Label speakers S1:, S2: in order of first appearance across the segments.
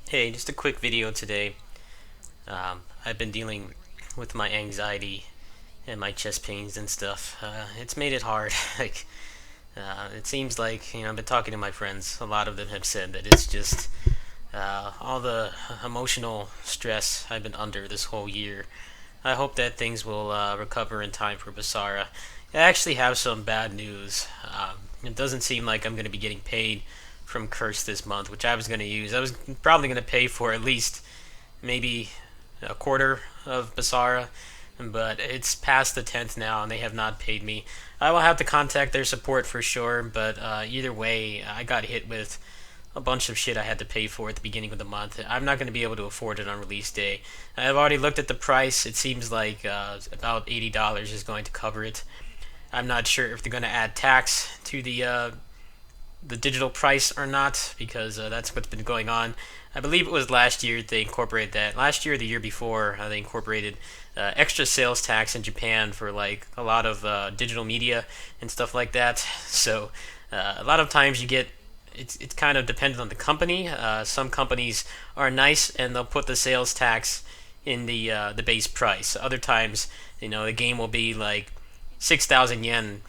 S1: Hey, just a quick video today. I've been dealing with my anxiety and my chest pains and stuff. It's made it hard. It seems like I've been talking to my friends. A lot of them have said that it's just all the emotional stress I've been under this whole year. I hope that things will recover in time for Basara. I actually have some bad news. It doesn't seem like I'm going to be getting paid from Curse this month, which I was going to use. I was probably going to pay for at least maybe a quarter of Basara, but it's past the 10th now and they have not paid me. I will have to contact their support for sure, but either way, I got hit with a bunch of shit I had to pay for at the beginning of the month. I'm not going to be able to afford it on release day. I've already looked at the price. It seems like about $80 is going to cover it. I'm not sure if they're going to add tax to the digital price or not, because that's what's been going on. I believe it was last year they incorporated that. Last year, or the year before, they incorporated extra sales tax in Japan for like a lot of digital media and stuff like that. So a lot of times you get it's kind of dependent on the company. Some companies are nice and they'll put the sales tax in the base price. Other times, the game will be like 6,000 yen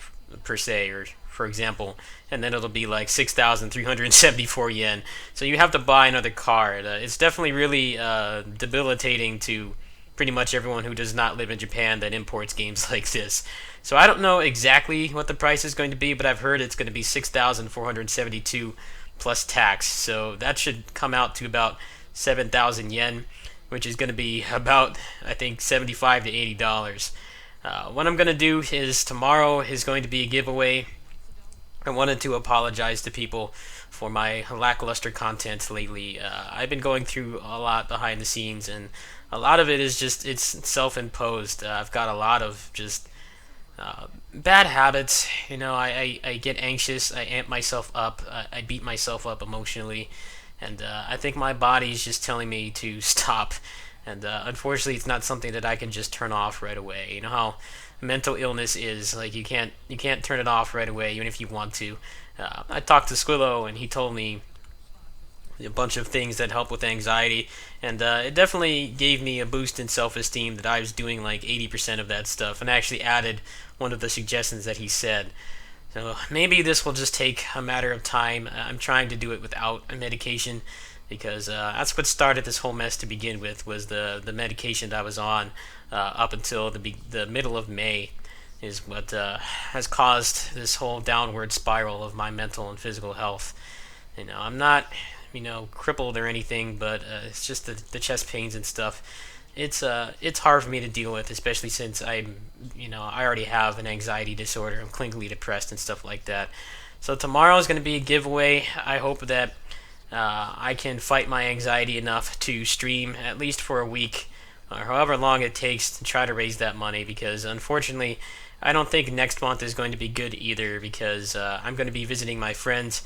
S1: per se, or for example, and then it'll be like 6,374 yen. So you have to buy another card. It's definitely really debilitating to pretty much everyone who does not live in Japan that imports games like this. So I don't know exactly what the price is going to be, but I've heard it's going to be 6,472 plus tax. So that should come out to about 7,000 yen, which is going to be about, I think, 75 to $80. What I'm going to do is tomorrow is going to be a giveaway. I wanted to apologize to people for my lackluster content lately. I've been going through a lot behind the scenes, and a lot of it is just it's self-imposed. I've got a lot of just bad habits. I get anxious. I amp myself up. I beat myself up emotionally, and I think my body is just telling me to stop. And unfortunately, it's not something that I can just turn off right away. You know how mental illness is, like you can't turn it off right away, even if you want to. I talked to Squillo, and he told me a bunch of things that help with anxiety, and it definitely gave me a boost in self-esteem that I was doing like 80% of that stuff, and I actually added one of the suggestions that he said. So maybe this will just take a matter of time. I'm trying to do it without a medication, because that's what started this whole mess to begin with, was the medication that I was on up until the middle of May, is what has caused this whole downward spiral of my mental and physical health. I'm not crippled or anything, but it's just the chest pains and stuff. It's hard for me to deal with, especially since I already have an anxiety disorder. I'm clinically depressed and stuff like that. So tomorrow is going to be a giveaway. I hope that I can fight my anxiety enough to stream at least for a week, or however long it takes to try to raise that money, because unfortunately I don't think next month is going to be good either, because I'm going to be visiting my friends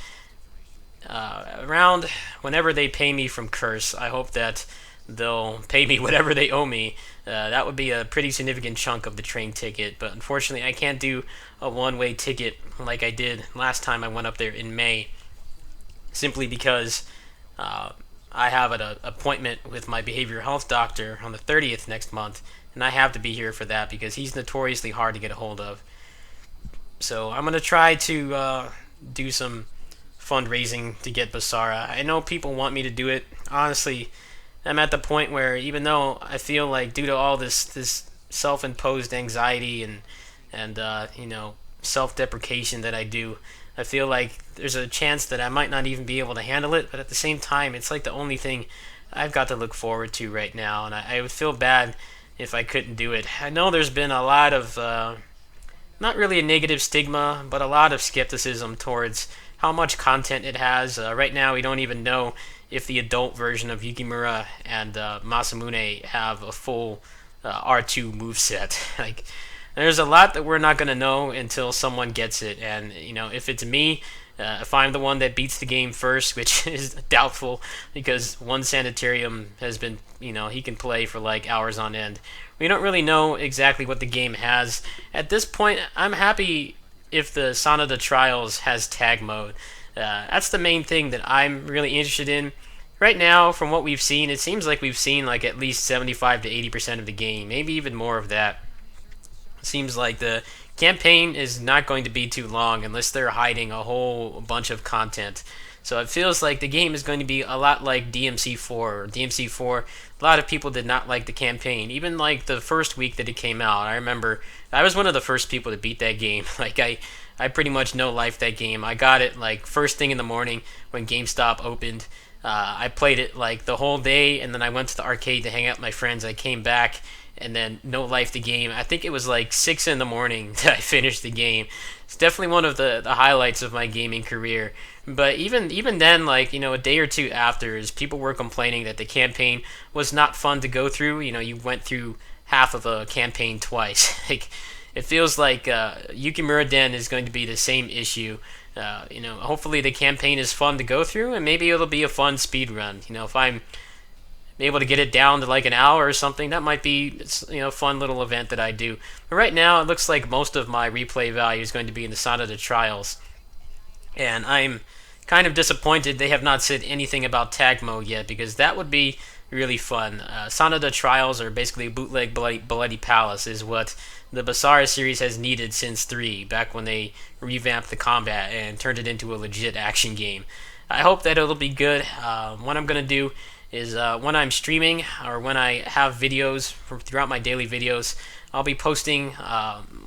S1: around whenever they pay me from Curse. I hope that they'll pay me whatever they owe me. That would be a pretty significant chunk of the train ticket, but unfortunately I can't do a one-way ticket like I did last time I went up there in May, simply because I have an appointment with my behavioral health doctor on the 30th next month, and I have to be here for that because he's notoriously hard to get a hold of. So I'm going to try to do some fundraising to get Basara. I know people want me to do it. Honestly, I'm at the point where, even though I feel like, due to all this self-imposed anxiety and self-deprecation that I do, I feel like there's a chance that I might not even be able to handle it. But at the same time, it's like the only thing I've got to look forward to right now, and I would feel bad if I couldn't do it. I know there's been a lot of not really a negative stigma, but a lot of skepticism towards how much content it has. Right now, we don't even know if the adult version of Yukimura and Masamune have a full R2 moveset. Like, there's a lot that we're not going to know until someone gets it. And, if it's me, if I'm the one that beats the game first, which is doubtful, because one Sanitarium has been, he can play for like hours on end. We don't really know exactly what the game has. At this point, I'm happy if the Sanada Trials has tag mode. That's the main thing that I'm really interested in. right now, from what we've seen, it seems like we've seen like at least 75 to 80% of the game, maybe even more of that. It seems like the campaign is not going to be too long unless they're hiding a whole bunch of content. So it feels like the game is going to be a lot like DMC4. DMC4, a lot of people did not like the campaign. Even like the first week that it came out, I remember I was one of the first people to beat that game. I pretty much no life that game. I got it like first thing in the morning when GameStop opened. I played it like the whole day, and then I went to the arcade to hang out with my friends. I came back, and then no life the game. I think it was like 6 in the morning that I finished the game. It's definitely one of the highlights of my gaming career. But even then, like, a day or two after, as people were complaining that the campaign was not fun to go through. You went through half of a campaign twice. Like, it feels like Yukimura-den is going to be the same issue. Hopefully the campaign is fun to go through, and maybe it'll be a fun speed run. If I'm able to get it down to like an hour or something, that might be a fun little event that I do. But right now, it looks like most of my replay value is going to be in the Sonata Trials, and I'm kind of disappointed they have not said anything about tag mode yet, because that would be really fun. Sonata Trials, are basically bootleg Bloody Palace, is what the Basara series has needed since 3, back when they revamped the combat and turned it into a legit action game. I hope that it'll be good. What I'm going to do is when I'm streaming or when I have videos throughout my daily videos, I'll be posting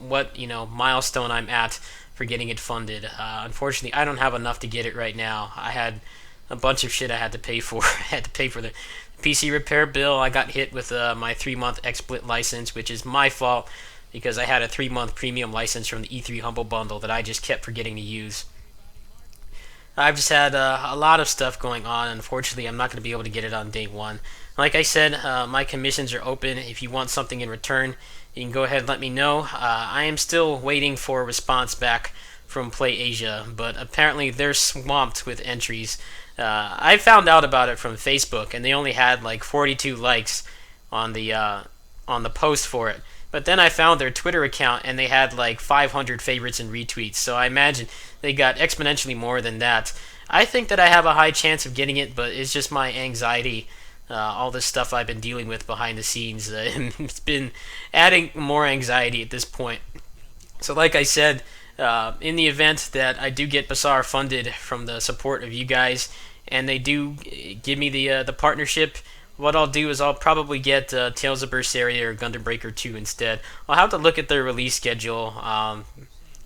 S1: what milestone I'm at for getting it funded. Unfortunately, I don't have enough to get it right now. I had a bunch of shit I had to pay for. I had to pay for the PC repair bill. I got hit with my 3-month XSplit license, which is my fault because I had a 3-month premium license from the E3 Humble Bundle that I just kept forgetting to use. I've just had a lot of stuff going on. Unfortunately, I'm not going to be able to get it on day one. Like I said, my commissions are open. If you want something in return, you can go ahead and let me know. I am still waiting for a response back from Play Asia, but apparently they're swamped with entries. I found out about it from Facebook, and they only had like 42 likes on the post for it. But then I found their Twitter account, and they had like 500 favorites and retweets. So I imagine they got exponentially more than that. I think that I have a high chance of getting it, but it's just my anxiety. All this stuff I've been dealing with behind the scenes. It's been adding more anxiety at this point. So like I said, in the event that I do get Basara funded from the support of you guys, and they do give me the partnership, what I'll do is I'll probably get Tales of Berseria or Gundam Breaker 2 instead. I'll have to look at their release schedule.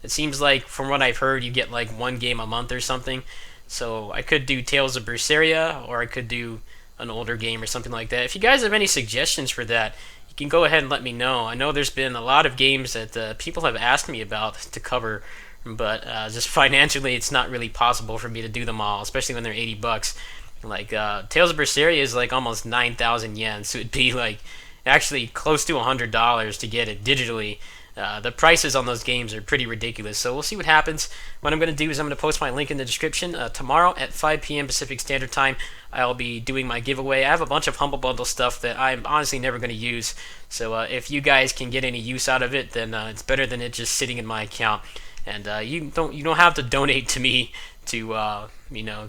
S1: It seems like, from what I've heard, you get like one game a month or something. So I could do Tales of Berseria, or I could do an older game or something like that. If you guys have any suggestions for that, you can go ahead and let me know. I know there's been a lot of games that people have asked me about to cover, but just financially it's not really possible for me to do them all, especially when they're $80. Like Tales of Berseria is like almost 9,000 yen, so it'd be like actually close to $100 to get it digitally. The prices on those games are pretty ridiculous, so we'll see what happens. What I'm going to do is I'm going to post my link in the description. Tomorrow at 5 p.m. Pacific Standard Time, I'll be doing my giveaway. I have a bunch of Humble Bundle stuff that I'm honestly never going to use, so if you guys can get any use out of it, then it's better than it just sitting in my account. And you don't have to donate to me to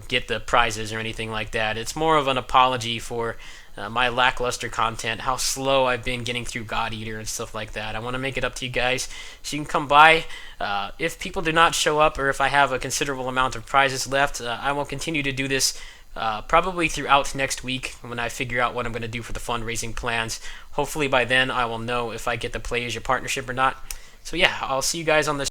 S1: get the prizes or anything like that. It's more of an apology for my lackluster content, how slow I've been getting through God Eater and stuff like that. I want to make it up to you guys so you can come by. If people do not show up, or if I have a considerable amount of prizes left, I will continue to do this probably throughout next week when I figure out what I'm going to do for the fundraising plans. Hopefully by then I will know if I get the Play Asia partnership or not. So yeah, I'll see you guys on this.